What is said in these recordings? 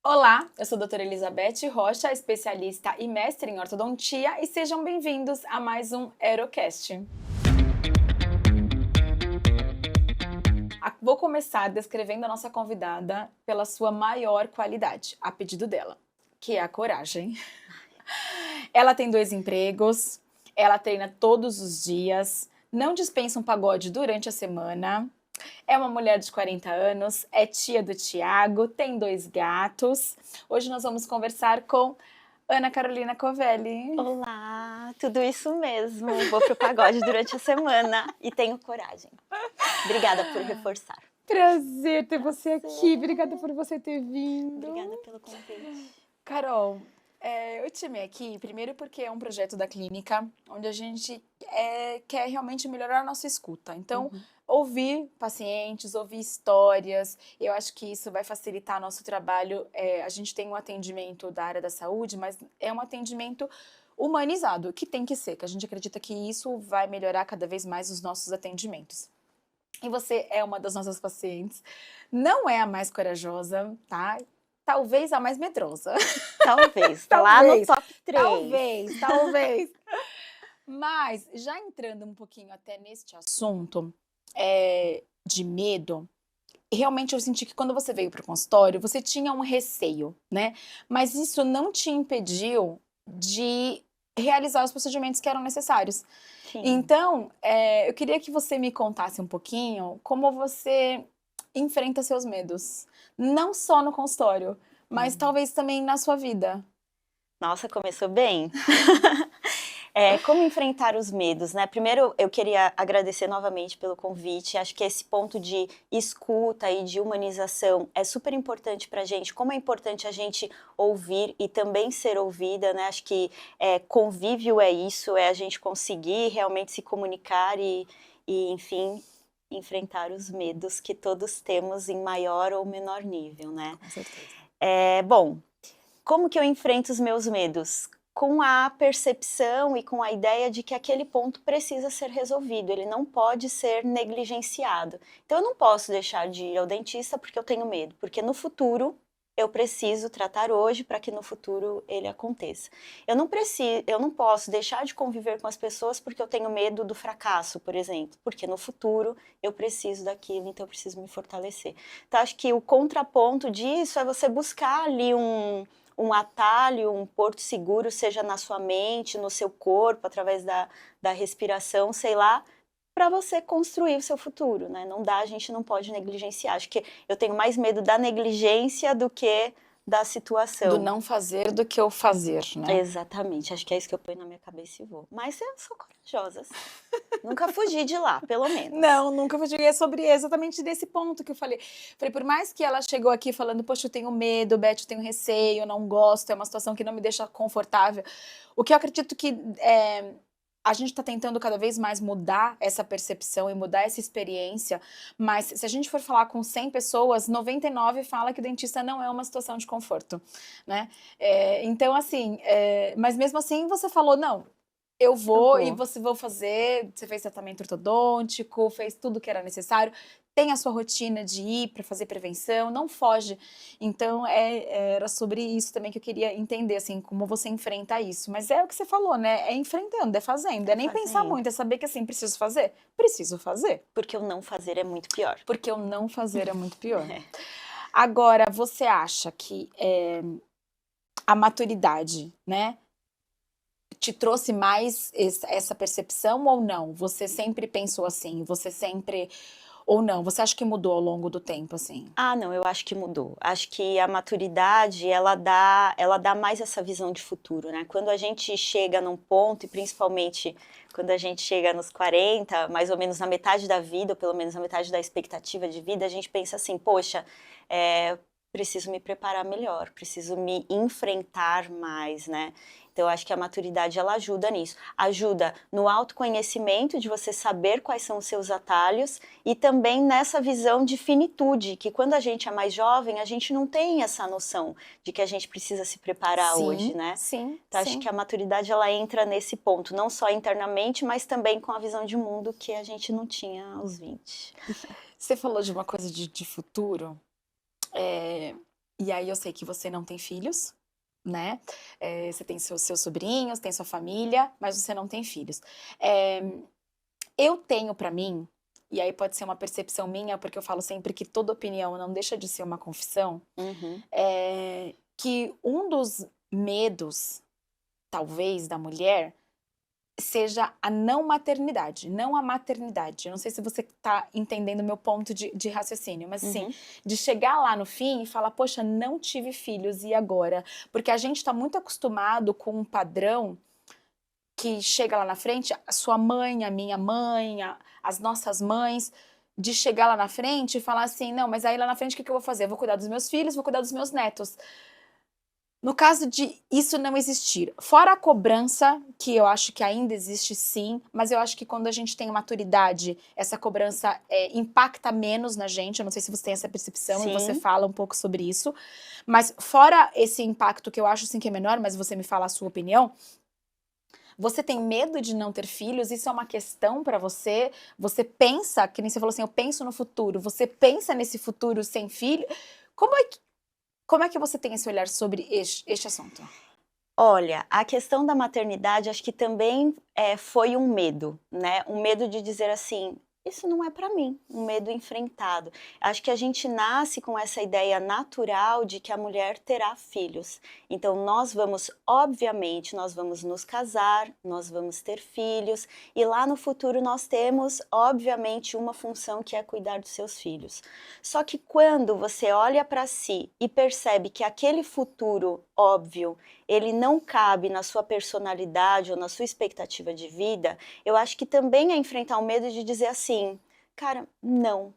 Olá, eu sou a doutora Elizabeth Rocha, especialista e mestre em ortodontia, e sejam bem-vindos a mais um Aerocast. Vou começar descrevendo a nossa convidada pela sua maior qualidade, a pedido dela, que é a coragem. Ela tem 2 empregos, ela treina todos os dias, não dispensa um pagode durante a semana, é uma mulher de 40 anos, é tia do Tiago, tem 2 gatos. Hoje nós vamos conversar com Ana Carolina Covelli. Olá, tudo isso mesmo. Vou pro pagode durante a semana e tenho coragem. Obrigada por reforçar. Prazer ter você aqui, obrigada por você ter vindo. Obrigada pelo convite. Carol, eu te chamei aqui primeiro porque é um projeto da clínica onde a gente quer realmente melhorar a nossa escuta. Então, ouvir pacientes, ouvir histórias, eu acho que isso vai facilitar nosso trabalho. A gente tem um atendimento da área da saúde, mas é um atendimento humanizado, que tem que ser, que a gente acredita que isso vai melhorar cada vez mais os nossos atendimentos. E você é uma das nossas pacientes, não é a mais corajosa, tá? Talvez a mais medrosa. Talvez, tá lá no top 3. Talvez. Mas, já entrando um pouquinho até neste assunto de medo, realmente eu senti que quando você veio para o consultório, você tinha um receio, né? Mas isso não te impediu de realizar os procedimentos que eram necessários. Sim. Então, eu queria que você me contasse um pouquinho como você enfrenta seus medos. Não só no consultório, mas talvez também na sua vida. Nossa, começou bem. Como enfrentar os medos, né? Primeiro, eu queria agradecer novamente pelo convite. Acho que esse ponto de escuta e de humanização é super importante pra gente. Como é importante a gente ouvir e também ser ouvida, né? Acho que convívio é isso, é a gente conseguir realmente se comunicar e enfim, enfrentar os medos que todos temos em maior ou menor nível, né? Com certeza. Bom, como que eu enfrento os meus medos? Com a percepção e com a ideia de que aquele ponto precisa ser resolvido, ele não pode ser negligenciado. Então eu não posso deixar de ir ao dentista porque eu tenho medo, porque no futuro eu preciso tratar hoje para que no futuro ele aconteça. Eu não posso deixar de conviver com as pessoas porque eu tenho medo do fracasso, por exemplo, porque no futuro eu preciso daquilo, então eu preciso me fortalecer. Então acho que o contraponto disso é você buscar ali um atalho, um porto seguro, seja na sua mente, no seu corpo, através da respiração, sei lá, para você construir o seu futuro, né? Não dá, a gente não pode negligenciar. Acho que eu tenho mais medo da negligência do que da situação. Do não fazer do que o fazer, né? Exatamente, acho que é isso que eu ponho na minha cabeça e vou. Mas eu sou corajosa, assim. Nunca fugi de lá, pelo menos. Não, nunca fugi. É sobre exatamente desse ponto que eu falei. Falei, por mais que ela chegou aqui falando, poxa, eu tenho medo, Beth, eu tenho receio, eu não gosto, é uma situação que não me deixa confortável. O que eu acredito que a gente está tentando cada vez mais mudar essa percepção e mudar essa experiência, mas se a gente for falar com 100 pessoas, 99 fala que o dentista não é uma situação de conforto, né? Então, assim, mas mesmo assim você falou, não, eu vou e você vai fazer, você fez tratamento ortodôntico, fez tudo que era necessário, tem a sua rotina de ir para fazer prevenção, não foge. Então, era sobre isso também que eu queria entender, assim, como você enfrenta isso. Mas é o que você falou, né? É enfrentando, é fazendo, é nem pensar muito, é saber que assim, preciso fazer? Preciso fazer. Porque o não fazer é muito pior. Porque o não fazer é muito pior. Agora, você acha que a maturidade, né, te trouxe mais essa percepção ou não? Você sempre pensou assim? Você sempre... Ou não? Você acha que mudou ao longo do tempo, assim? Ah, não, eu acho que mudou. Acho que a maturidade, ela dá mais essa visão de futuro, né? Quando a gente chega num ponto, e principalmente quando a gente chega nos 40, mais ou menos na metade da vida, ou pelo menos na metade da expectativa de vida, a gente pensa assim, poxa, preciso me preparar melhor, preciso me enfrentar mais, né? Então, eu acho que a maturidade, ela ajuda nisso. Ajuda no autoconhecimento, de você saber quais são os seus atalhos, e também nessa visão de finitude, que quando a gente é mais jovem, a gente não tem essa noção de que a gente precisa se preparar hoje, né? Sim, então, acho que a maturidade, ela entra nesse ponto, não só internamente, mas também com a visão de mundo que a gente não tinha aos 20. Você falou de uma coisa de futuro. E aí eu sei que você não tem filhos, né? Você tem seus sobrinhos, tem sua família, mas você não tem filhos. É, eu tenho pra mim, e aí pode ser uma percepção minha, porque eu falo sempre que toda opinião não deixa de ser uma confissão, Uhum. que um dos medos, talvez, da mulher seja a não maternidade, não a maternidade. Eu não sei se você tá entendendo o meu ponto de raciocínio, mas assim, Uhum. de chegar lá no fim e falar, poxa, não tive filhos, e agora? Porque a gente tá muito acostumado com um padrão que chega lá na frente, a sua mãe, a minha mãe, as nossas mães, de chegar lá na frente e falar assim, não, mas aí lá na frente o que eu vou fazer? Eu vou cuidar dos meus filhos, vou cuidar dos meus netos. No caso de isso não existir, fora a cobrança, que eu acho que ainda existe sim, mas eu acho que quando a gente tem maturidade, essa cobrança impacta menos na gente, eu não sei se você tem essa percepção e você Sim. fala um pouco sobre isso, mas fora esse impacto que eu acho sim que é menor, mas você me fala a sua opinião, você tem medo de não ter filhos? Isso é uma questão pra você? Você pensa, que nem você falou assim, eu penso no futuro, você pensa nesse futuro sem filho? Como é que como é que você tem esse olhar sobre este assunto? Olha, a questão da maternidade acho que também, foi um medo, né, um medo de dizer assim: "Isso não é para mim", um medo enfrentado. Acho que a gente nasce com essa ideia natural de que a mulher terá filhos. Então nós vamos obviamente, nós vamos nos casar, nós vamos ter filhos, e lá no futuro nós temos, obviamente, uma função que é cuidar dos seus filhos. Só que quando você olha para si e percebe que aquele futuro óbvio ele não cabe na sua personalidade ou na sua expectativa de vida, eu acho que também é enfrentar o medo de dizer assim: "Cara, não,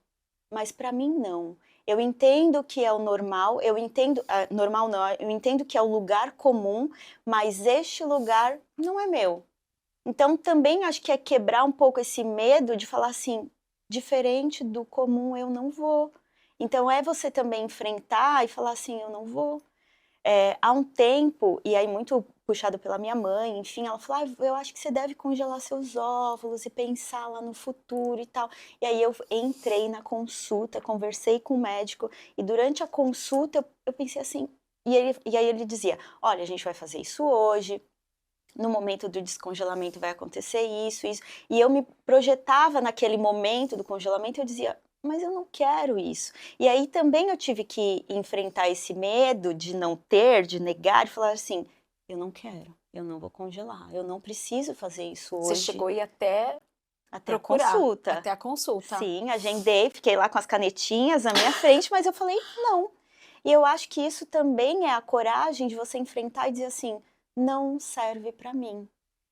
mas para mim não. Eu entendo que é o normal, eu entendo normal não, eu entendo que é o lugar comum, mas este lugar não é meu". Então também acho que é quebrar um pouco esse medo de falar assim: "Diferente do comum eu não vou". Então é você também enfrentar e falar assim: "Eu não vou". Há um tempo, e aí muito puxado pela minha mãe, enfim, ela falou: "Ah, eu acho que você deve congelar seus óvulos e pensar lá no futuro e tal". E aí eu entrei na consulta, conversei com o médico, e durante a consulta eu pensei assim, e aí ele dizia: "Olha, a gente vai fazer isso hoje, no momento do descongelamento vai acontecer isso, isso". E eu me projetava naquele momento do congelamento, eu dizia: "Mas eu não quero isso". E aí também eu tive que enfrentar esse medo de não ter, de negar, de falar assim: "Eu não quero, eu não vou congelar, eu não preciso fazer isso Você hoje". chegou a ir até Até a procurar, consulta. até a consulta. Sim, agendei, fiquei lá com as canetinhas na minha frente, mas eu falei: "Não". E eu acho que isso também é a coragem de você enfrentar e dizer assim: "Não serve para mim".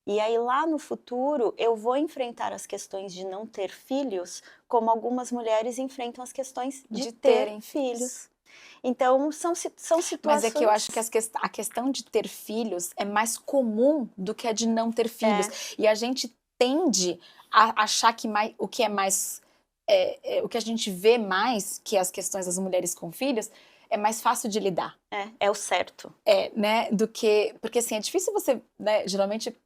E aí lá no futuro eu vou enfrentar as questões de não ter filhos, como algumas mulheres enfrentam as questões de De ter terem filhos. filhos. Então são Mas é que eu acho que situações. a questão de ter filhos é mais comum do que a de não ter É, filhos. E a gente tende a achar que o que é mais. O que a gente vê mais, que é as questões das mulheres com filhos, é mais fácil de lidar. é o certo. Né? Do que. Porque assim, é difícil você. Né, geralmente.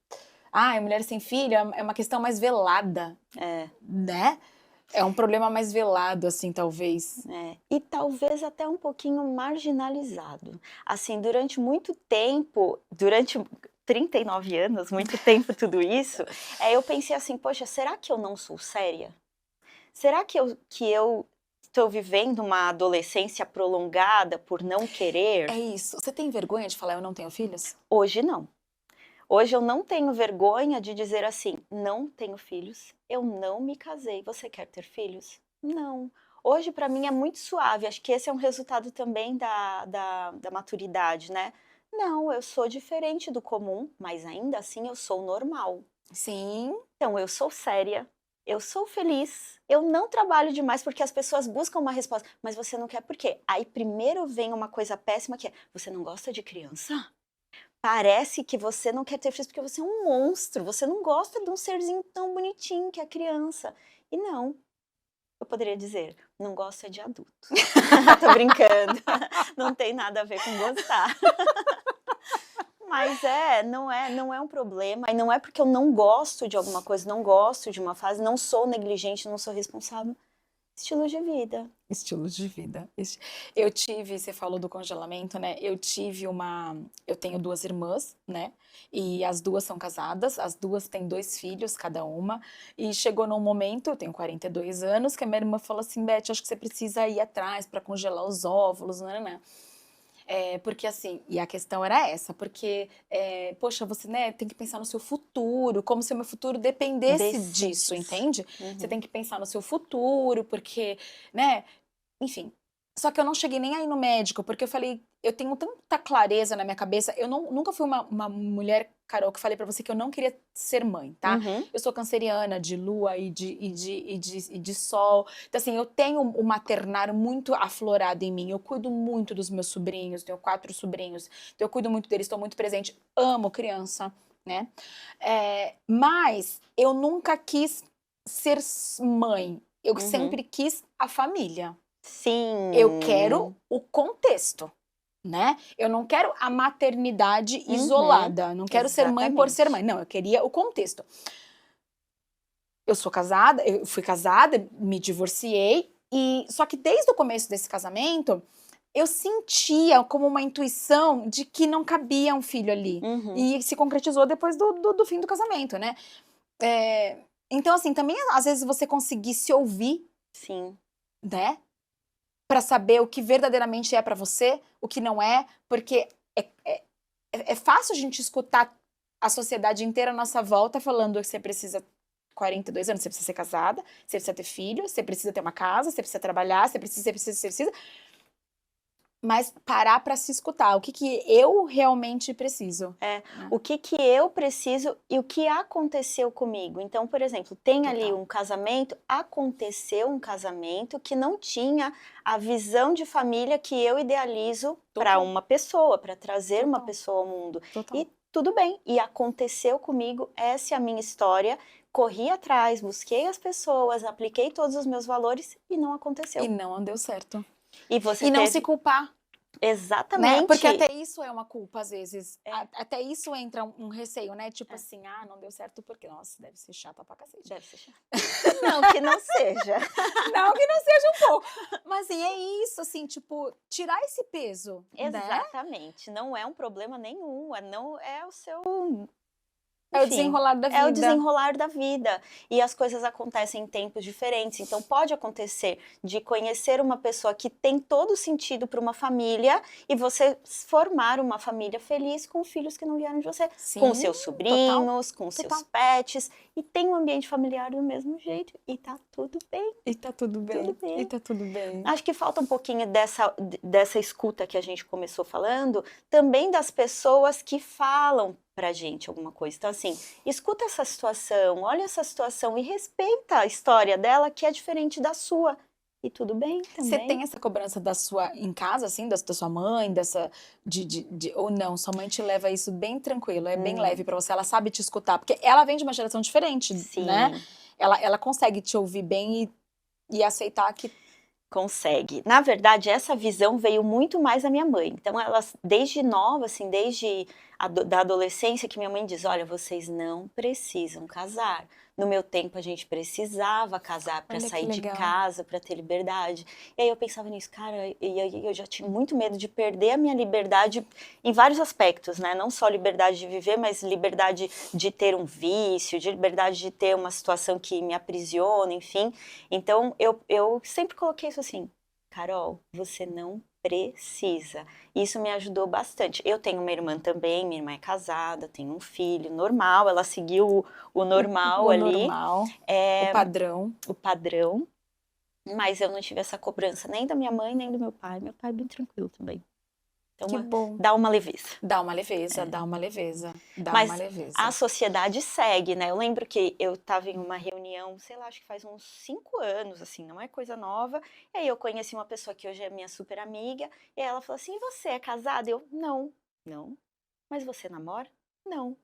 Ah, mulher sem filho é uma questão mais velada, É. né? É um problema mais velado, assim, talvez. E talvez até um pouquinho marginalizado. Assim, durante muito tempo, durante 39 anos, muito tempo tudo isso, eu pensei assim: "Poxa, será que eu não sou séria? Será que eu estou vivendo uma adolescência prolongada por não É querer?". isso. Você tem vergonha de falar eu não tenho filhos? Hoje não. Hoje eu não tenho vergonha de dizer assim: "Não tenho filhos, eu não me casei. Você quer ter filhos?". Não. Hoje para mim é muito suave, acho que esse é um resultado também da maturidade, né. Não, eu sou diferente do comum, mas ainda assim eu sou normal. Sim. Então eu sou séria, eu sou feliz, eu não trabalho demais, porque as pessoas buscam uma resposta: "Mas você não quer por quê?". Aí primeiro vem uma coisa péssima que é: "Você não gosta de criança?". Parece que você não quer ter filhos porque você é um monstro, você não gosta de um serzinho tão bonitinho que é a criança. E não, eu poderia dizer, não gosto é de adulto. Tô brincando, não tem nada a ver com gostar. Mas não é um problema, e não é porque eu não gosto de alguma coisa, não gosto de uma fase, não sou negligente, não sou responsável. Estilos de vida. Estilos de vida. Eu tive, você falou do congelamento, né? Eu tenho duas irmãs, né? E as duas são casadas, as duas têm 2 filhos, cada uma. E chegou num momento, eu tenho 42 anos, que a minha irmã falou assim: Beth, acho que você precisa ir atrás para congelar os óvulos, né? Porque assim, e a questão era essa, porque, poxa, você, né, tem que pensar no seu futuro, como se o meu futuro dependesse disso, entende? Você tem que pensar no seu futuro, porque, né, enfim. Só que eu não cheguei nem aí no médico, porque eu falei, eu tenho tanta clareza na minha cabeça, eu nunca fui uma mulher, Carol, que falei pra você que eu não queria ser mãe, tá? Uhum. Eu sou canceriana de lua e de sol. Então, assim, eu tenho o maternário muito aflorado em mim. Eu cuido muito dos meus sobrinhos, tenho 4 sobrinhos. Então, eu cuido muito deles, estou muito presente. Amo criança, né? Mas eu nunca quis ser mãe. Eu Uhum. sempre quis a família. Sim. Eu quero o contexto, né? Eu não quero a maternidade isolada. Não quero ser mãe por ser mãe. Não, eu queria o contexto. Eu sou casada, eu fui casada, me divorciei, e só que desde o começo desse casamento, eu sentia como uma intuição de que não cabia um filho ali. Uhum. E se concretizou depois do fim do casamento, né? Então, assim, também às vezes você conseguir se ouvir, Sim. né? Pra saber o que verdadeiramente é pra você, o que não é, porque é fácil a gente escutar a sociedade inteira à nossa volta falando que você precisa 42 anos, você precisa ser casada, você precisa ter filho, você precisa ter uma casa, você precisa trabalhar, você precisa. Mas parar pra se escutar, o que eu realmente preciso. O que eu preciso e o que aconteceu comigo. Então, por exemplo, tem ali Total. um casamento, aconteceu um casamento que não tinha a visão de família que eu idealizo para Total. uma pessoa, para trazer uma Total. pessoa ao mundo. Total. E tudo bem, e aconteceu comigo, essa é a minha história. Corri atrás, busquei as pessoas, apliquei todos os meus valores e não aconteceu. E não deu certo. E você não teve... se culpar. Exatamente. Né? Porque até isso é uma culpa, às vezes. Até isso entra um receio, né? Tipo assim, não deu certo porque, nossa, deve ser chata pra cacete. Deve ser chata. Não, que não seja. Não, que não seja um pouco. Mas assim, é isso, assim, tipo, tirar esse peso, né? Exatamente. Não é um problema nenhum. Não é o seu... É o desenrolar da vida. É o desenrolar da vida. E as coisas acontecem em tempos diferentes. Então, pode acontecer de conhecer uma pessoa que tem todo sentido para uma família e você formar uma família feliz com filhos que não vieram de você. Sim, com seus sobrinhos, com seus pets. E tem um ambiente familiar do mesmo jeito. E tá tudo bem. E tá tudo bem. Tudo bem. E tá tudo bem. Acho que falta um pouquinho dessa escuta que a gente começou falando, também das pessoas que falam pra gente alguma coisa. Então, assim, escuta essa situação, olha essa situação e respeita a história dela, que é diferente da sua. E tudo bem também. Você tem essa cobrança em casa, assim, da sua mãe, ou não? Sua mãe te leva isso bem tranquilo, é bem leve pra você, ela sabe te escutar, porque ela vem de uma geração diferente, Sim. Né? Ela consegue te ouvir bem e aceitar que... Consegue. Na verdade, essa visão veio muito mais da minha mãe. Então, ela, desde nova, assim, desde da adolescência, que minha mãe diz, olha, vocês não precisam casar. No meu tempo, a gente precisava casar para sair de casa, para ter liberdade. E aí eu pensava nisso, cara, e aí eu já tinha muito medo de perder a minha liberdade em vários aspectos, né? Não só liberdade de viver, mas liberdade de ter um vício, de liberdade de ter uma situação que me aprisiona, enfim. Então, eu sempre coloquei isso assim, Carol, você não precisa. Isso me ajudou bastante. Eu tenho uma irmã também, minha irmã é casada, tem um filho normal, ela seguiu o normal ali. Normal, o padrão. O padrão. Mas eu não tive essa cobrança nem da minha mãe, nem do meu pai. Meu pai é bem tranquilo também. Então, que bom. Dá uma leveza. Dá uma leveza, dá uma leveza. Mas a sociedade segue, né? Eu lembro que eu estava em uma reunião, sei lá, acho que faz uns 5 anos, assim, não é coisa nova. E aí eu conheci uma pessoa que hoje é minha super amiga. E aí ela falou assim, e você é casada? Eu, não. Mas você namora? Não.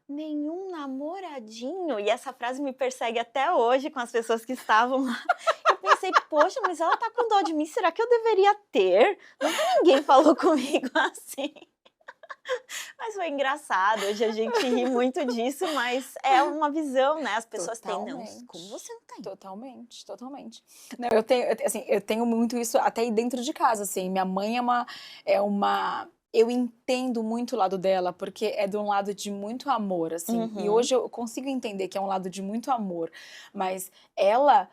Nenhum namoradinho. E essa frase me persegue até hoje com as pessoas que estavam lá. Eu pensei, poxa, mas ela tá com dó de mim, será que eu deveria ter? Nunca ninguém falou comigo assim. Mas foi engraçado, hoje a gente ri muito disso, mas é uma visão, né? As pessoas têm, não, Totalmente. como você não tem? Totalmente, totalmente. Não, assim, eu tenho muito isso até aí dentro de casa, assim. Minha mãe eu entendo muito o lado dela, porque é de um lado de muito amor, assim. E Uhum. hoje eu consigo entender que é um lado de muito amor. Mas ela,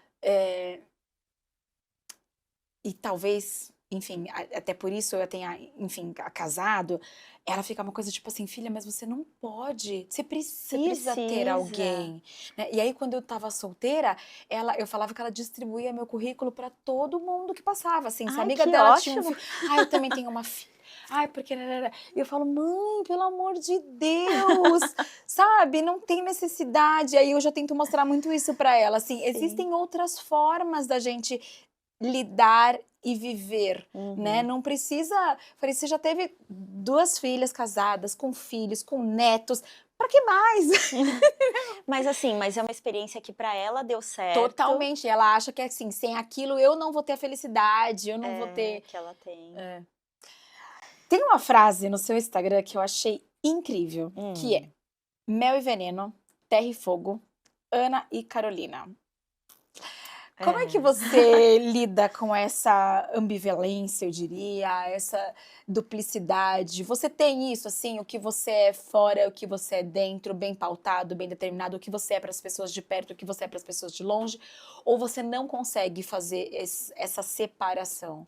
e talvez, enfim, até por isso eu tenha, enfim, casado, ela fica uma coisa tipo assim, filha, mas você não pode, você Você precisa ter precisa. alguém, né? E aí quando eu tava solteira, eu falava que ela distribuía meu currículo pra todo mundo que passava, assim, se a Ai, amiga que dela tinha um ótimo! filho, eu também tenho uma filha. Porque... E eu falo, mãe, pelo amor de Deus, sabe? Não tem necessidade. Aí eu já tento mostrar muito isso pra ela, assim, Sim. existem outras formas da gente lidar e viver, né? Uhum. Não precisa. Falei, você já teve 2 filhas casadas, com filhos, com netos, pra que mais? Mas assim, mas é uma experiência que para ela deu certo. Totalmente. Ela acha que assim, sem aquilo eu não vou ter a felicidade, eu não vou É, ter. que ela tem. Tem uma frase no seu Instagram que eu achei incrível, que é: Hum. Mel e veneno, terra e fogo, Ana e Carolina. Como é que É. você lida com essa ambivalência, eu diria, essa duplicidade? Você tem isso, assim, o que você é fora, o que você é dentro, bem pautado, bem determinado, o que você é para as pessoas de perto, o que você é para as pessoas de longe? Ou você não consegue fazer essa separação?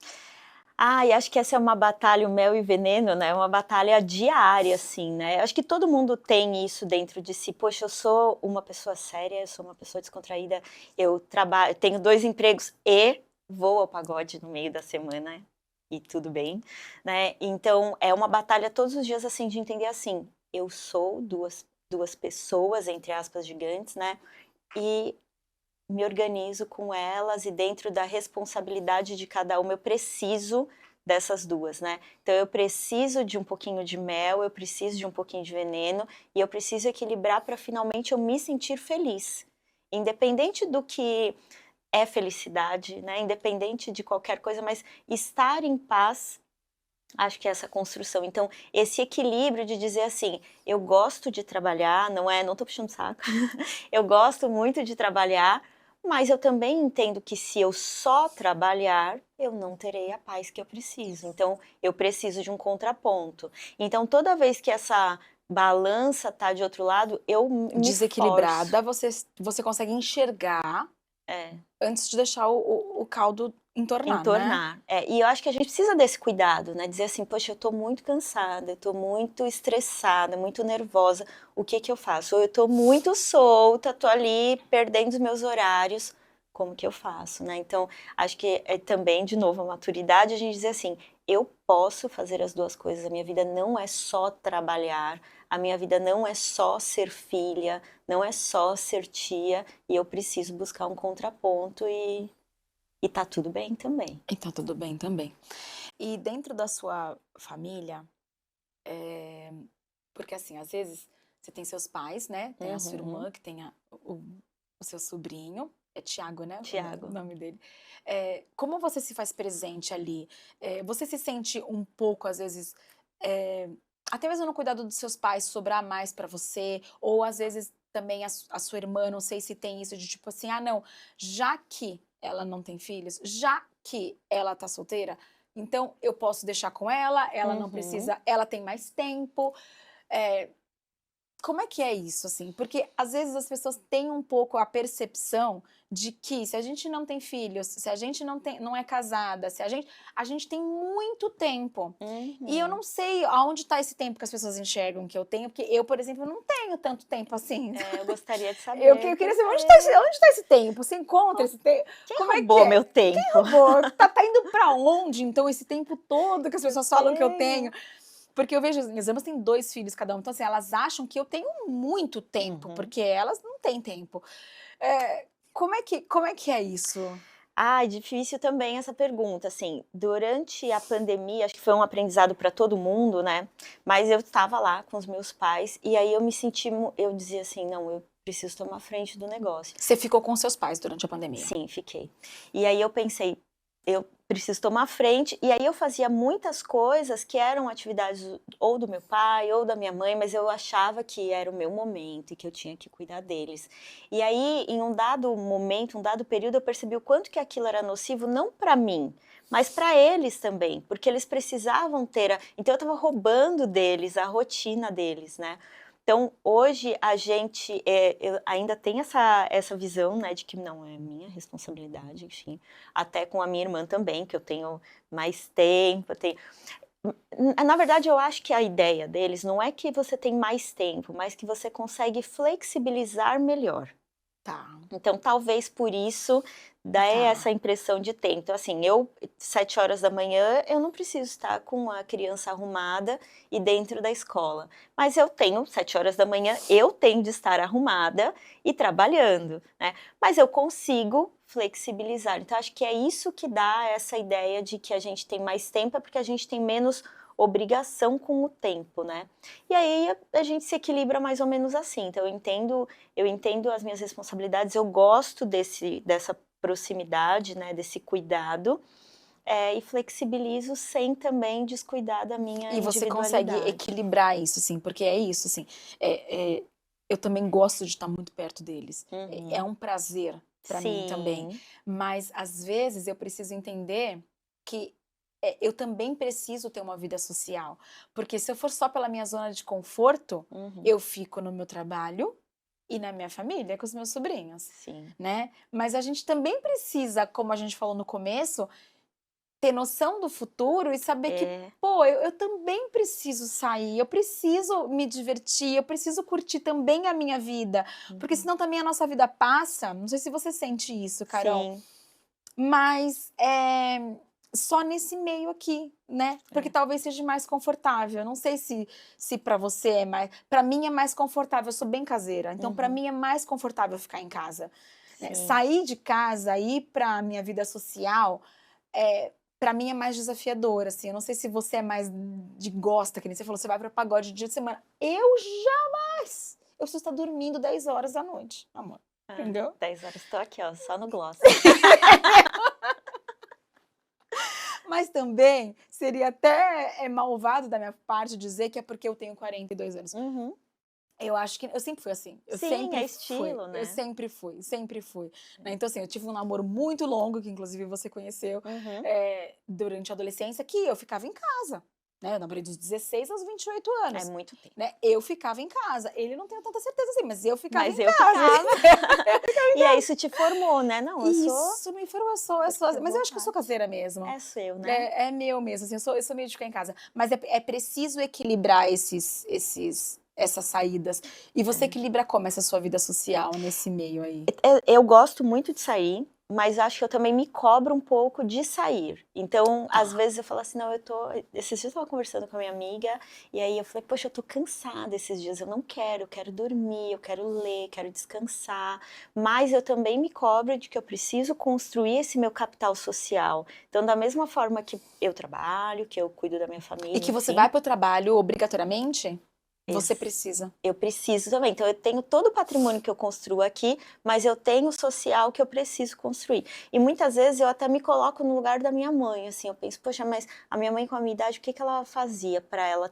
E acho que essa é uma batalha, o mel e veneno, né? Uma batalha diária, assim, né? Acho que todo mundo tem isso dentro de si. Poxa, eu sou uma pessoa séria, eu sou uma pessoa descontraída, eu trabalho, tenho 2 empregos e vou ao pagode no meio da semana e tudo bem, né? Então é uma batalha todos os dias, assim, de entender assim, eu sou duas pessoas, entre aspas, gigantes, né? E me organizo com elas e dentro da responsabilidade de cada uma eu preciso dessas duas, né? Então eu preciso de um pouquinho de mel, eu preciso de um pouquinho de veneno e eu preciso equilibrar para finalmente eu me sentir feliz. Independente do que é felicidade, né? Independente de qualquer coisa, mas estar em paz, acho que é essa construção. Então, esse equilíbrio de dizer assim, eu gosto de trabalhar, não tô puxando saco, eu gosto muito de trabalhar, mas eu também entendo que se eu só trabalhar, eu não terei a paz que eu preciso. Então, eu preciso de um contraponto. Então, toda vez que essa balança tá de outro lado, eu me forço. Desequilibrada, você consegue enxergar É. antes de deixar o caldo entornar, né? Entornar. E eu acho que a gente precisa desse cuidado, né? Dizer assim, poxa, eu tô muito cansada, eu tô muito estressada, muito nervosa, o que que eu faço? Ou eu tô muito solta, tô ali perdendo os meus horários, como que eu faço, né? Então, acho que é também, de novo, a maturidade, a gente dizer assim, eu posso fazer as duas coisas, a minha vida não é só trabalhar, a minha vida não é só ser filha, não é só ser tia, e eu preciso buscar um contraponto e tá tudo bem também. E tá tudo bem também. E dentro da sua família, porque assim, às vezes você tem seus pais, né? Tem a sua Uhum. irmã, que tem o, o seu sobrinho, é Tiago, né? O Tiago. nome dele. Como você se faz presente ali? Você se sente um pouco, às vezes, é, até mesmo no cuidado dos seus pais, sobrar mais pra você? Ou às vezes também a sua irmã, não sei se tem isso de tipo assim, não, já que ela não tem filhos, já que ela tá solteira, então eu posso deixar com ela não Uhum. precisa, ela tem mais tempo. É, como é que é isso, assim? Porque às vezes as pessoas têm um pouco a percepção de que se a gente não tem filhos, se a gente não é casada, se a gente tem muito tempo. E eu Uhum. não sei aonde está esse tempo que as pessoas enxergam que eu tenho, porque eu, por exemplo, não tenho tanto tempo assim. Eu gostaria de Eu saber queria saber porque onde tá esse tempo? Você encontra esse tempo? quem Como é que roubou é? meu tempo? Roubou? Tá indo pra onde, então, esse tempo todo que as Que eu pessoas falam que eu tenho? tenho. Porque eu vejo, as minhas irmãs têm 2 filhos cada um, então assim, elas acham que eu tenho muito tempo, Uhum. porque elas não têm tempo. Como é que é isso? Difícil também essa pergunta, assim, durante a pandemia, acho que foi um aprendizado para todo mundo, né, mas eu estava lá com os meus pais, e aí eu me senti eu dizia assim: "Não, eu preciso tomar frente do negócio". Você ficou com seus pais durante a pandemia? Sim, fiquei. E aí eu pensei eu preciso tomar frente, e aí eu fazia muitas coisas que eram atividades ou do meu pai ou da minha mãe, mas eu achava que era o meu momento e que eu tinha que cuidar deles. E aí, em um dado momento, um dado período, eu percebi o quanto que aquilo era nocivo, não para mim, mas para eles também, porque eles precisavam ter, então eu estava roubando deles a rotina deles, né? Então, hoje a gente eu ainda tem essa visão, né, de que não é minha responsabilidade, enfim, até com a minha irmã também, que eu tenho mais tempo, na verdade, eu acho que a ideia deles não é que você tem mais tempo, mas que você consegue flexibilizar melhor. Tá, Então, talvez por isso dá tá. essa impressão de tempo. Então, assim, 7 horas da manhã, eu não preciso estar com a criança arrumada e dentro da escola. Mas 7 horas da manhã, eu tenho de estar arrumada e trabalhando, né? Mas eu consigo flexibilizar. Então, acho que é isso que dá essa ideia de que a gente tem mais tempo, é porque a gente tem menos obrigação com o tempo, né? E aí a gente se equilibra mais ou menos assim. Então, eu entendo as minhas responsabilidades, eu gosto dessa proximidade, né, desse cuidado, e flexibilizo sem também descuidar da minha E você consegue individualidade. equilibrar isso, assim, porque é isso, assim, eu também gosto de estar muito perto deles. É um prazer para mim também. Sim. Mas, às vezes, eu preciso entender que eu também preciso ter uma vida social. Porque se eu for só pela minha zona de conforto, Uhum. eu fico no meu trabalho e na minha família, com os meus sobrinhos, Sim. né? Mas a gente também precisa, como a gente falou no começo, ter noção do futuro e saber que, É. pô, eu também preciso sair, eu preciso me divertir, eu preciso curtir também a minha vida, porque Uhum. senão também a nossa vida passa. Não sei se você sente isso, Carol, Sim. mas só nesse meio aqui, né? Porque talvez seja mais confortável. Não sei se para você é mais, para mim é mais confortável. Eu sou bem caseira, então para Uhum. mim é mais confortável ficar em casa, né? Sim. Sair de casa, ir para minha vida social, para mim é mais desafiador, assim. Eu não sei se você é mais de gosta, que nem você falou, você vai para pagode dia de semana. Eu jamais! Eu preciso estar dormindo 10 horas da noite, amor. Entendeu? 10 horas, estou aqui, ó, só no gloss. Mas também seria até malvado da minha parte dizer que é porque eu tenho 42 anos. Uhum. Eu acho que eu sempre fui assim. Eu Sim, sempre é fui. estilo, Eu né? sempre fui, sempre fui. Né? Então, assim, eu tive um namoro muito longo, que inclusive você conheceu, Uhum. durante a adolescência, que eu ficava em casa. Né? Eu namorei dos 16 aos 28 É anos. muito tempo. Né? Eu ficava em casa. Ele não tenho tanta certeza assim, mas eu ficava Mas em eu casa. ficava. E aí isso te formou, né? Não, eu sou. Isso me informou, mas eu acho que eu sou caseira mesmo. É seu, né? É meu mesmo, assim, eu sou meio de ficar em casa. Mas é preciso equilibrar essas saídas. E você equilibra como essa sua vida social nesse meio aí? Eu gosto muito de sair, mas acho que eu também me cobro um pouco de sair. Então, às Tá. vezes eu falo assim, não, esses dias eu tava conversando com a minha amiga, e aí eu falei, poxa, eu tô cansada esses dias, eu quero dormir, eu quero ler, quero descansar, mas eu também me cobro de que eu preciso construir esse meu capital social. Então, da mesma forma que eu trabalho, que eu cuido da minha família, E que você enfim, vai pro trabalho obrigatoriamente? Você ex- precisa. eu preciso também. Então, eu tenho todo o patrimônio que eu construo aqui, mas eu tenho o social que eu preciso construir. E muitas vezes eu até me coloco no lugar da minha mãe, assim, eu penso, poxa, mas a minha mãe com a minha idade, o que que ela fazia para ela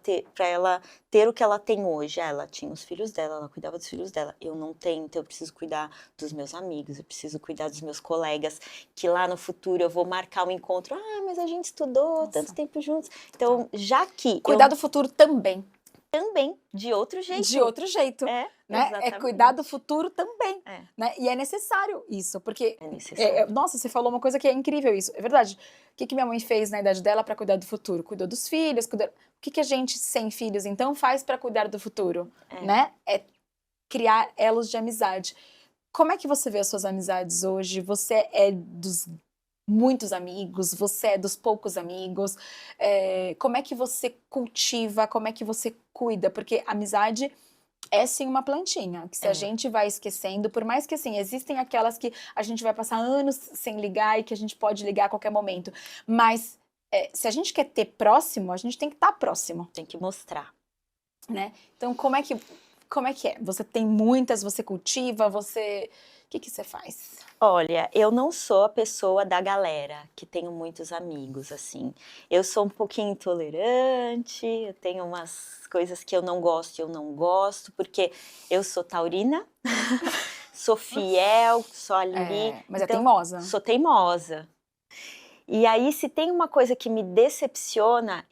ter o que ela tem hoje? Ela tinha os filhos dela, ela cuidava dos filhos dela. Eu não tenho, então eu preciso cuidar dos meus amigos, eu preciso cuidar dos meus colegas, que lá no futuro eu vou marcar um encontro. Ah, mas a gente estudou Nossa. tanto tempo juntos. Então, já que Cuidar do futuro também. também, de outro jeito. De outro jeito. É, Né? exatamente. É cuidar do futuro também. É. Né? E é necessário isso, porque. É necessário. Nossa, você falou uma coisa que é incrível isso. É verdade. O que minha mãe fez na idade dela para cuidar do futuro? Cuidou dos filhos, cuidou. O que a gente sem filhos, então, faz para cuidar do futuro? Né? É criar elos de amizade. Como é que você vê as suas amizades hoje? Você é dos muitos amigos? Você é dos poucos amigos? Como é que você cultiva? Como é que você cuida? Porque amizade é sim uma plantinha, que se a gente vai esquecendo, por mais que assim, existem aquelas que a gente vai passar anos sem ligar e que a gente pode ligar a qualquer momento, mas se a gente quer ter próximo, a gente tem que estar próximo, Tem que mostrar. né? Então como é que é? Você tem muitas, você cultiva, você que você faz? Olha, eu não sou a pessoa da galera, que tenho muitos amigos, assim. Eu sou um pouquinho intolerante, eu tenho umas coisas que eu não gosto, porque eu sou taurina, sou fiel, sou ali, Mas é então teimosa. sou teimosa. E aí, se tem uma coisa que me decepciona,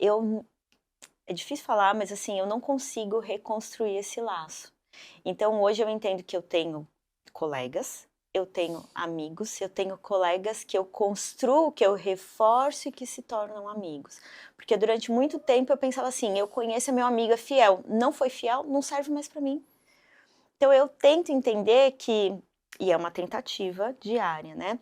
é difícil falar, mas assim, eu não consigo reconstruir esse laço. Então, hoje eu entendo que eu tenho colegas, eu tenho amigos, eu tenho colegas que eu construo, que eu reforço e que se tornam amigos. Porque durante muito tempo eu pensava assim, eu conheço a meu amigo é fiel, não foi fiel, não serve mais para mim. Então eu tento entender que, e é uma tentativa diária, né?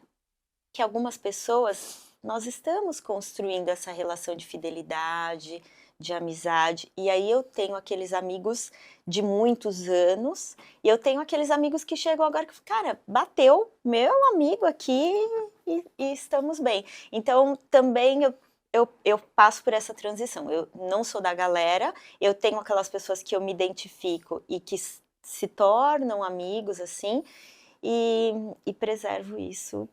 Que algumas pessoas, nós estamos construindo essa relação de fidelidade, de amizade, e aí eu tenho aqueles amigos de muitos anos, e eu tenho aqueles amigos que chegam agora que, cara, bateu meu amigo aqui e estamos bem. Então, também eu passo por essa transição. Eu não sou da galera, eu tenho aquelas pessoas que eu me identifico e que se tornam amigos, assim, e preservo isso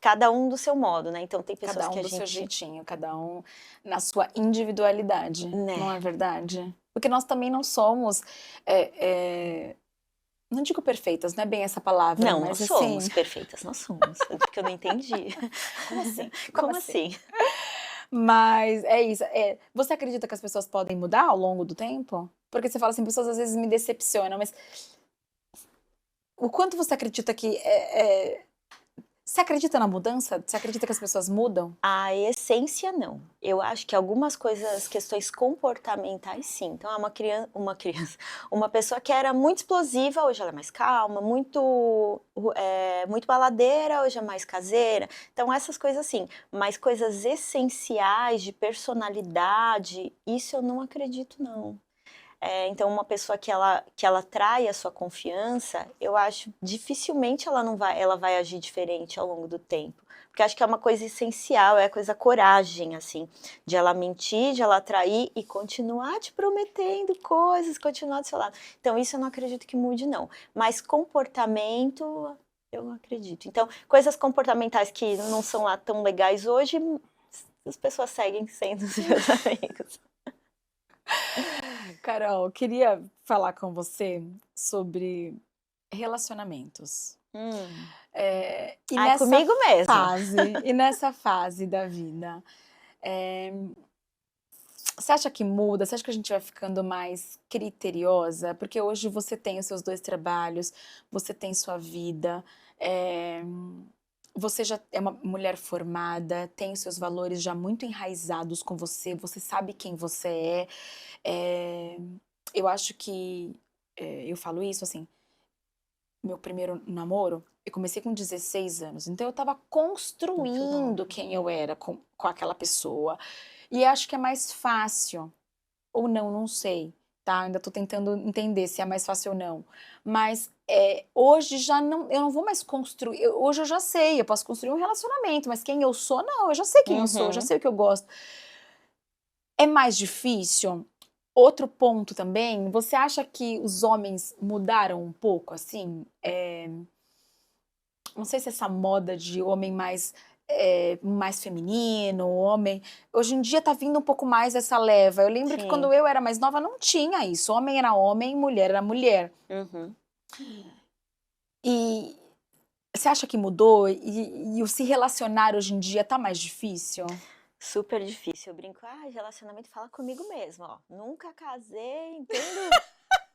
cada um do seu modo, né? Então tem pessoas Cada que um a do seu gente, jeitinho, cada um na sua individualidade, não né? é verdade? Porque nós também não somos, é, é, não digo perfeitas, não é bem essa palavra, Não, nós mas somos assim, perfeitas, nós somos. É porque eu não entendi. como assim? Como Como assim? assim? Mas é isso. Você acredita que as pessoas podem mudar ao longo do tempo? Porque você fala assim, pessoas às vezes me decepcionam, mas o quanto você acredita que você acredita na mudança? Você acredita que as pessoas mudam? A essência não. Eu acho que algumas coisas, questões comportamentais, sim. Então, uma pessoa que era muito explosiva, hoje ela é mais calma, muito baladeira, hoje é mais caseira. Então, essas coisas sim. Mas coisas essenciais de personalidade, isso eu não acredito, não. Então, uma pessoa que ela trai a sua confiança, eu acho dificilmente ela vai agir diferente ao longo do tempo. Porque acho que é uma coisa essencial, é a coisa coragem, assim, de ela mentir, de ela trair e continuar te prometendo coisas, continuar do seu lado. Então, isso eu não acredito que mude, não. Mas comportamento, eu acredito. Então, coisas comportamentais que não são lá tão legais hoje, as pessoas seguem sendo os meus amigos. Carol, queria falar com você sobre relacionamentos. E Ai, nessa comigo mesmo. fase da vida, eh, você acha que muda? Você acha que a gente vai ficando mais criteriosa? Porque hoje você tem os seus 2 trabalhos, você tem sua vida, eh, você já é uma mulher formada, tem os seus valores já muito enraizados com você sabe quem você é. Eh, eu acho que, eu falo isso, assim, meu primeiro namoro, eu comecei com 16 anos, então eu estava Muito construindo nova. quem eu era com aquela pessoa. E acho que é mais fácil, ou não, não sei, tá, ainda tô tentando entender se é mais fácil ou não. Mas, hoje já não eu não vou mais construir hoje eu já sei, eu posso construir um relacionamento, mas quem eu sou não, eu já sei quem eu sou, eu já Uhum. sei o que eu gosto. É mais difícil? Outro ponto também, você acha que os homens mudaram um pouco, assim? Não sei se essa moda de homem mais feminino, homem hoje em dia tá vindo um pouco mais essa leva. Eu lembro que Sim. quando eu era mais nova não tinha isso, homem era homem, mulher era mulher. Uhum. E você acha que mudou e o se relacionar hoje em dia tá mais difícil? Super difícil. Eu brinco, relacionamento fala comigo mesmo, ó. Nunca casei, entendo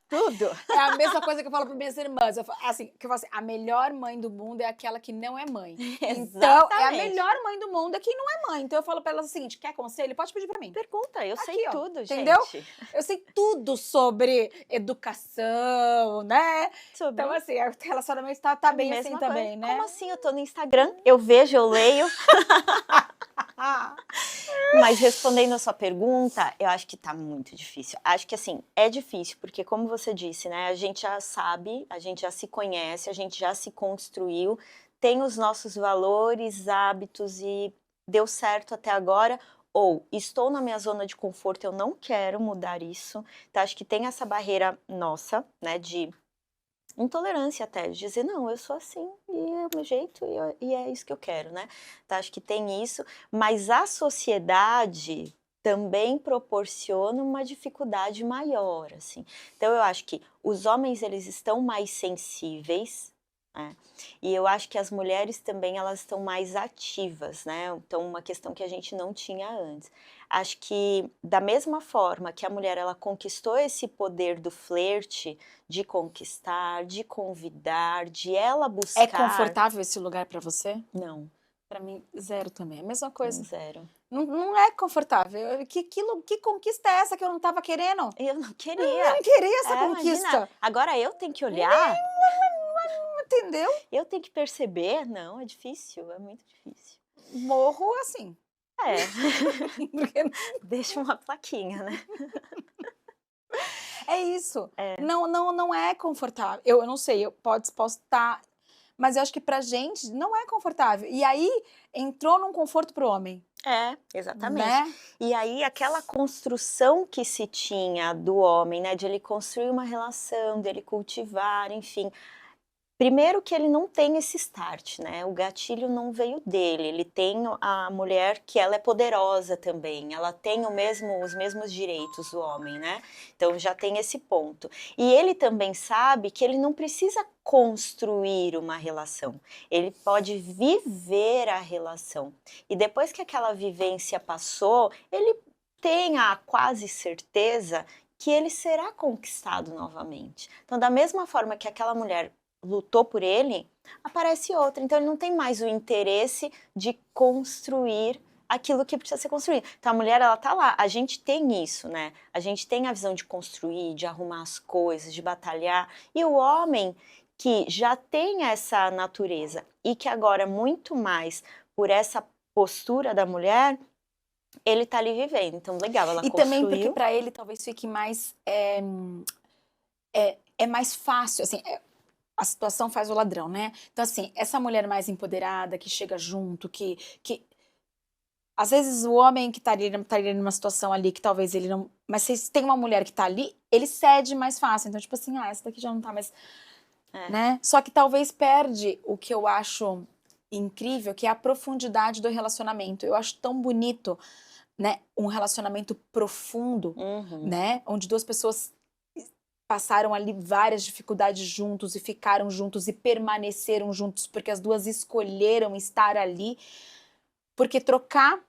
tudo. É a mesma coisa que eu falo para minhas irmãs, assim, que eu falo assim: "A melhor mãe do mundo é aquela que não é mãe". Então, é a Exatamente. melhor mãe do mundo é quem não é mãe. Então eu falo para elas o seguinte: "Quer conselho? Pode pedir para mim". Pergunta, eu sei Aqui, ó, tudo, entendeu? gente. Eu sei tudo sobre educação, né. Então, Sobre assim, o relacionamento tá a bem assim mesma coisa. também, Como né. assim? Eu tô no Instagram, eu vejo, eu leio. Mas respondendo a sua pergunta, eu acho que tá muito difícil. Acho que assim, é difícil, porque como você disse, né, a gente já sabe, a gente já se conhece, a gente já se construiu, tem os nossos valores, hábitos e deu certo até agora, ou estou na minha zona de conforto, eu não quero mudar isso. Então, acho que tem essa barreira nossa, né, intolerância até, de dizer, não, eu sou assim, e é o meu jeito, e é isso que eu quero, né? Então, acho que tem isso, mas a sociedade também proporciona uma dificuldade maior, assim. Então, eu acho que os homens, eles estão mais sensíveis, né? E eu acho que as mulheres também, elas estão mais ativas, né? Então, uma questão que a gente não tinha antes. Acho que da mesma forma que a mulher, ela conquistou esse poder do flerte, de conquistar, de convidar, de ela É buscar. confortável esse lugar pra você? Não, Pra mim, zero também. É a mesma coisa. zero. Não é confortável. Que conquista é essa que eu não tava querendo? Eu não Eu queria. não queria essa Imagina, conquista. agora eu tenho que olhar, Entendeu? eu tenho que perceber. Não, é difícil, é muito difícil. Morro assim. É, Porque deixa uma plaquinha, né? é isso. É. Não é confortável. Eu não sei, eu posso estar. Mas eu acho que pra gente não é confortável. E aí entrou num conforto pro homem, É, exatamente. né? E aí aquela construção que se tinha do homem, né, de ele construir uma relação, dele cultivar, enfim. Primeiro que ele não tem esse start, né? O gatilho não veio dele. Ele tem a mulher que ela é poderosa também. Ela tem os mesmos direitos do homem, né? Então já tem esse ponto. E ele também sabe que ele não precisa construir uma relação. Ele pode viver a relação. E depois que aquela vivência passou, ele tem a quase certeza que ele será conquistado novamente. Então, da mesma forma que aquela mulher lutou por ele, aparece outra. Então ele não tem mais o interesse de construir aquilo que precisa ser construído. Então a mulher, ela tá lá, a gente tem isso, né? A gente tem a visão de construir, de arrumar as coisas, de batalhar. E o homem que já tem essa natureza e que agora muito mais por essa postura da mulher, ele tá ali vivendo. Então legal, ela E também porque construiu. pra ele talvez fique mais é mais fácil, assim, a situação faz o ladrão, né? Então assim, essa mulher mais empoderada que chega junto, que às vezes o homem que estaria numa situação ali que talvez ele não, mas se tem uma mulher que tá ali, ele cede mais fácil. Então tipo assim, essa daqui já não tá mais, né? Só que talvez perde o que eu acho incrível, que é a profundidade do relacionamento. Eu acho tão bonito, né, um relacionamento profundo, né, onde duas pessoas passaram ali várias dificuldades juntos e ficaram juntos e permaneceram juntos porque as duas escolheram estar ali, porque trocar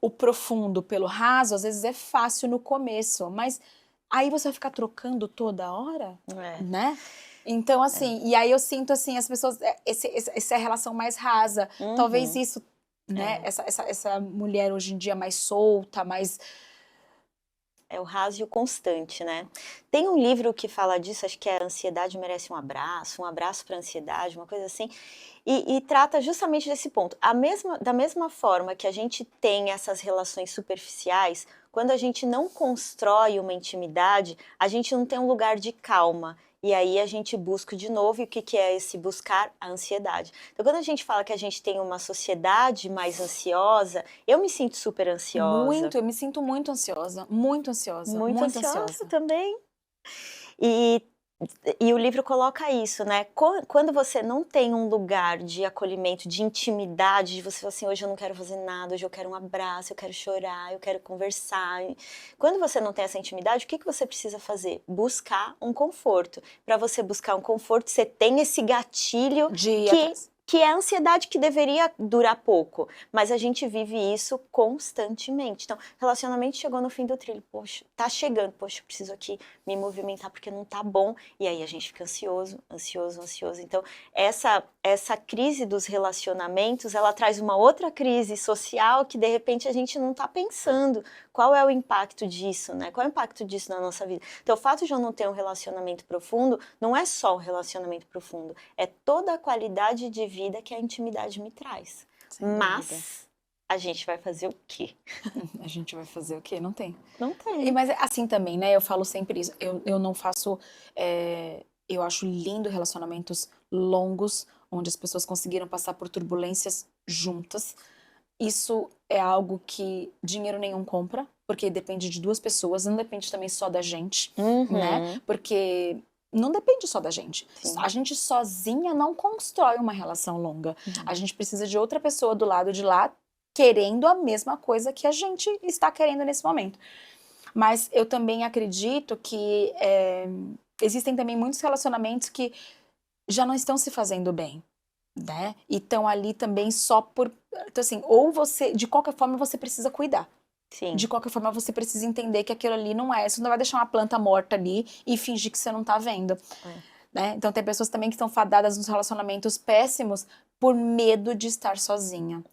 o profundo pelo raso às vezes é fácil no começo, mas aí você vai ficar trocando toda hora, né? Então assim, e aí eu sinto assim, as pessoas, essa é a relação mais rasa, talvez isso, né, essa mulher hoje em dia mais solta, mais... É o raso e o constante, né? Tem um livro que fala disso, acho que é Ansiedade Merece um abraço para a ansiedade, uma coisa assim, e trata justamente desse ponto. Da mesma forma que a gente tem essas relações superficiais, quando a gente não constrói uma intimidade, a gente não tem um lugar de calma. E aí a gente busca de novo, e o que é esse buscar? A ansiedade. Então, quando a gente fala que a gente tem uma sociedade mais ansiosa, eu me sinto super ansiosa. Muito, eu me sinto muito ansiosa, muito ansiosa, Muito muito ansiosa ansiosa. também. E o livro coloca isso, né? Quando você não tem um lugar de acolhimento, de intimidade, de você falar assim, hoje eu não quero fazer nada, hoje eu quero um abraço, eu quero chorar, eu quero conversar. Quando você não tem essa intimidade, o que você precisa fazer? Buscar um conforto. Para você buscar um conforto, você tem esse gatilho que é a ansiedade que deveria durar pouco, mas a gente vive isso constantemente. Então, relacionamento chegou no fim do trilho, poxa, tá chegando, poxa, eu preciso aqui me movimentar porque não tá bom, e aí a gente fica ansioso. Então, essa crise dos relacionamentos, ela traz uma outra crise social que, de repente, a gente não tá pensando. Qual é o impacto disso, né? Qual é o impacto disso na nossa vida? Então, o fato de eu não ter um relacionamento profundo, não é só um relacionamento profundo, é toda a qualidade de vida que a intimidade me traz. Mas a gente vai fazer o quê? A gente vai fazer o quê? Não tem. Não tem. Mas assim também, né? Eu falo sempre isso. Eu não faço... eu acho lindo relacionamentos longos, onde as pessoas conseguiram passar por turbulências juntas. Isso é algo que dinheiro nenhum compra, porque depende de duas pessoas, não depende também só da gente, né? Porque não depende só da gente. Sim. A gente sozinha não constrói uma relação longa. A gente precisa de outra pessoa do lado de lá querendo a mesma coisa que a gente está querendo nesse momento. Mas eu também acredito que existem também muitos relacionamentos que já não estão se fazendo bem, né? E estão ali também só por... Então assim, ou você, de qualquer forma, você precisa cuidar. Sim. De qualquer forma, você precisa entender que aquilo ali não é. Você não vai deixar uma planta morta ali e fingir que você não tá vendo. Né? Então tem pessoas também que estão fadadas nos relacionamentos péssimos por medo de estar sozinha.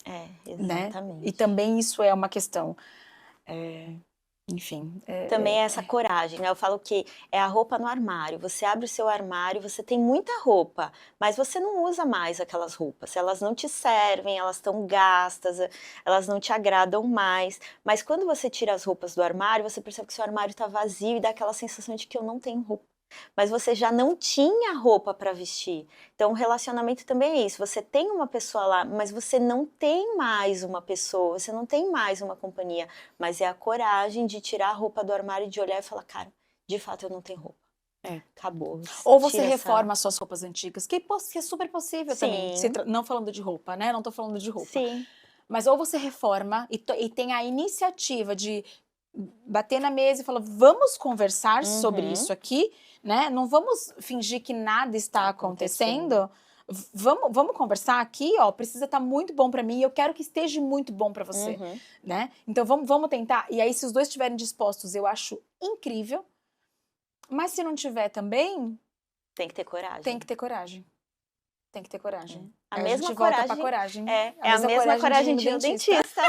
Exatamente. Né? E também isso é uma questão. Enfim. Também é essa coragem, né? Eu falo que é a roupa no armário. Você abre o seu armário, você tem muita roupa, mas você não usa mais aquelas roupas. Elas não te servem, elas estão gastas, elas não te agradam mais. Mas quando você tira as roupas do armário, você percebe que seu armário está vazio e dá aquela sensação de que eu não tenho roupa. Mas você já não tinha roupa para vestir. Então, o relacionamento também é isso. Você tem uma pessoa lá, mas você não tem mais uma pessoa, você não tem mais uma companhia. Mas é a coragem de tirar a roupa do armário e de olhar e falar, cara, de fato eu não tenho roupa. Acabou. Ou você reforma as suas roupas antigas, que é super possível também. Não falando de roupa, né? Não tô falando de roupa. Sim. Mas ou você reforma e tem a iniciativa de bater na mesa e falar, vamos conversar sobre isso aqui, né? Não vamos fingir que nada está acontecendo. Vamos conversar aqui, ó, precisa estar muito bom para mim e eu quero que esteja muito bom para você, né? Então vamos tentar. E aí se os dois estiverem dispostos, eu acho incrível. Mas se não tiver também, tem que ter coragem. Tem que ter coragem. Tem que ter coragem. A mesma coragem. Volta pra coragem. É a mesma coragem de ir ao dentista.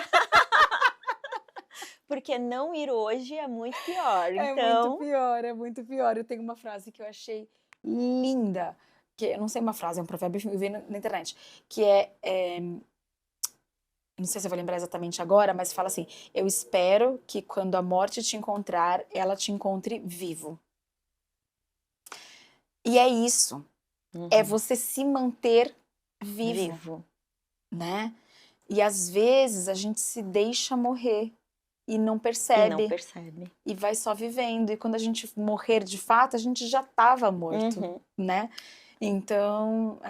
Porque não ir hoje é muito pior. É muito pior. Eu tenho uma frase que eu achei linda, que eu não sei uma frase, é um provérbio que eu vi na internet, que não sei se eu vou lembrar exatamente agora, mas fala assim, eu espero que quando a morte te encontrar, ela te encontre vivo. E é isso. É você se manter vivo. Né? E às vezes a gente se deixa morrer. E não percebe. E vai só vivendo. E quando a gente morrer de fato, a gente já estava morto, né? Então...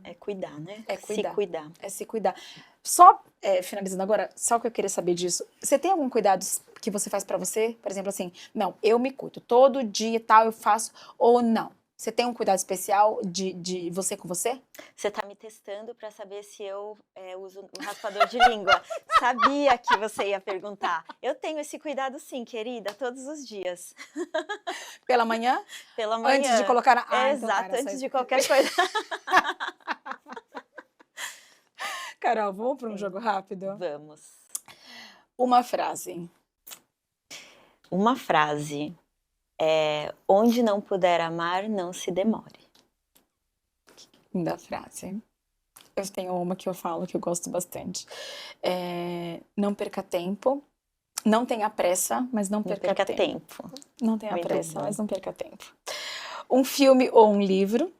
É cuidar, né? É cuidar. Se cuidar. É se cuidar. Só, finalizando agora, só o que eu queria saber disso. Você tem algum cuidado que você faz pra você? Por exemplo, assim, não, eu me cuido. Todo dia e tal eu faço. Ou não? Você tem um cuidado especial de você com você? Você tá me testando para saber se eu uso o raspador de língua. Sabia que você ia perguntar. Eu tenho esse cuidado sim, querida, todos os dias. Pela manhã? Pela manhã. Antes de colocar na... Exato, então, antes de qualquer coisa. Carol, vamos para um jogo rápido? Vamos. Uma frase. Uma frase. Onde não puder amar, não se demore. Linda frase. Eu tenho uma que eu falo que eu gosto bastante. Não perca tempo. Não tenha pressa, mas não perca tempo. Não tenha pressa, mas não perca tempo. Um filme ou um livro?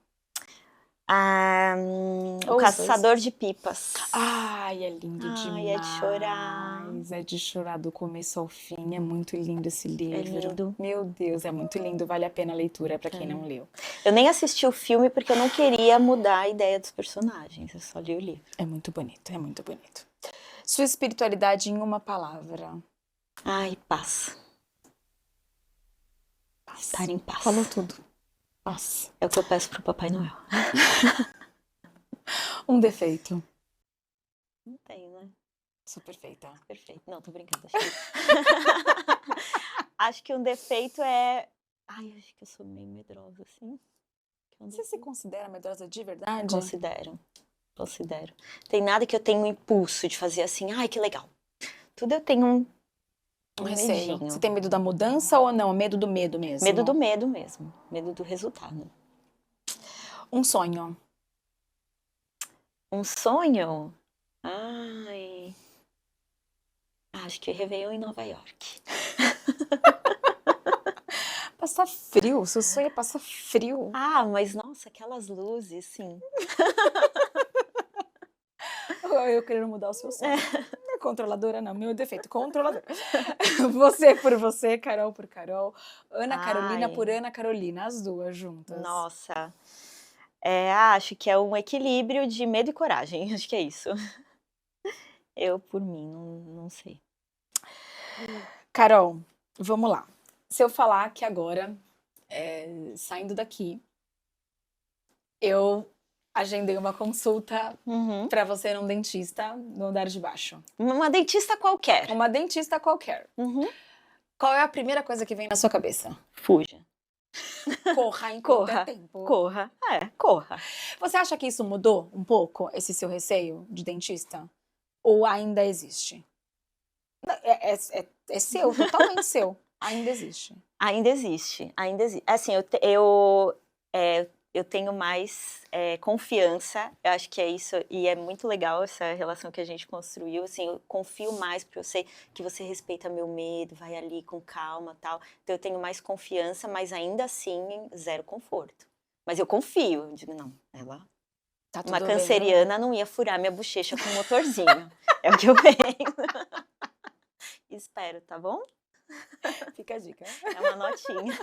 O Caçador de Pipas. Ai, é lindo demais. É de chorar. É de chorar do começo ao fim. É muito lindo esse livro. É lindo. Meu Deus, é muito lindo. Vale a pena a leitura para quem não leu. Eu nem assisti o filme porque eu não queria mudar a ideia dos personagens. Eu só li o livro. É muito bonito, é muito bonito. Sua espiritualidade em uma palavra. Paz. Estar em paz. Falou tudo. Paz. É o que eu peço pro Papai Noel. Um defeito. Não tem, né? Sou perfeita. Perfeito. Não, tô brincando. Acho que um defeito é... acho que eu sou meio medrosa, assim. Você se considera medrosa de verdade? Considero. Tem nada que eu tenha um impulso de fazer assim, que legal. Tudo eu tenho um receio. medinho. Você tem medo da mudança ou não? Medo do medo mesmo? Medo do medo mesmo. Medo do resultado. Um sonho. Um sonho? Acho que Réveillon em Nova York. Passar frio? Seu sonho é passar frio? Mas nossa, aquelas luzes, sim. Eu querendo mudar o seu sonho. Controladora não, meu defeito, controladora. Você por você, Carol por Carol, Ana Carolina por Ai, Ana Carolina, as duas juntas. nossa. Acho que é um equilíbrio de medo e coragem, acho que é isso. Eu, por mim, não sei. Carol, vamos lá. Se eu falar que agora, saindo daqui, eu agendei uma consulta Uhum. pra você num dentista no andar de baixo. Uma dentista qualquer. Uma dentista qualquer. Uhum. Qual é a primeira coisa que vem na sua cabeça? Fuja. Corra enquanto é Corra. tempo. Corra. Corra. Você acha que isso mudou um pouco, esse seu receio de dentista? Ou ainda existe? É seu, totalmente seu. Ainda existe. Ainda existe, ainda existe. Assim, eu tenho mais confiança, eu acho que é isso, e é muito legal essa relação que a gente construiu, assim, eu confio mais, porque eu sei que você respeita meu medo, vai ali com calma e tal, então eu tenho mais confiança, mas ainda assim, zero conforto. Mas eu confio, eu digo, não, Tá uma tudo bem, né? canceriana não ia furar minha bochecha com um motorzinho, é o que eu penso. Espero, tá bom? Fica a dica. É uma notinha.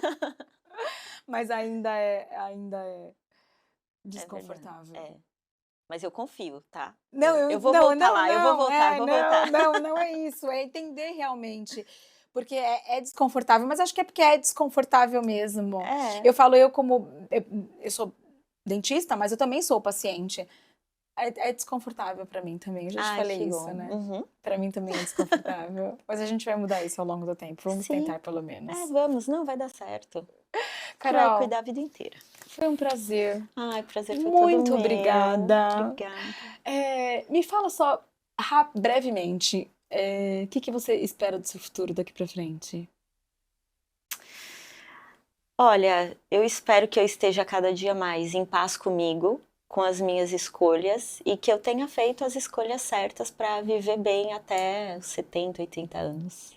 Mas ainda é É desconfortável. verdade, Mas eu confio, tá? Não, eu vou voltar lá, eu vou voltar, vou voltar. Não é isso, é entender realmente. Porque é desconfortável, mas acho que é porque é desconfortável mesmo. É. Eu falo, eu sou dentista, mas eu também sou paciente. É desconfortável pra mim também, eu já te Ai, falei que isso, bom. né? Uhum. Pra mim também é desconfortável. Mas a gente vai mudar isso ao longo do tempo, vamos Sim. tentar pelo menos. Vamos, não, vai dar certo. Você vai Carol, cuidar a vida inteira. foi um prazer. Ai, o prazer foi todo Muito meu. obrigada. Obrigada. Me fala só, brevemente, o que você espera do seu futuro daqui pra frente? Olha, eu espero que eu esteja cada dia mais em paz comigo, com as minhas escolhas e que eu tenha feito as escolhas certas para viver bem até os 70, 80 anos.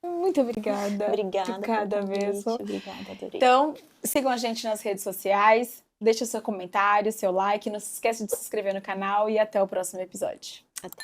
Muito obrigada. Obrigada De pelo cada vez. convite. Obrigada, adorei. Então, sigam a gente nas redes sociais, deixe o seu comentário, seu like, não se esqueça de se inscrever no canal e até o próximo episódio. Até.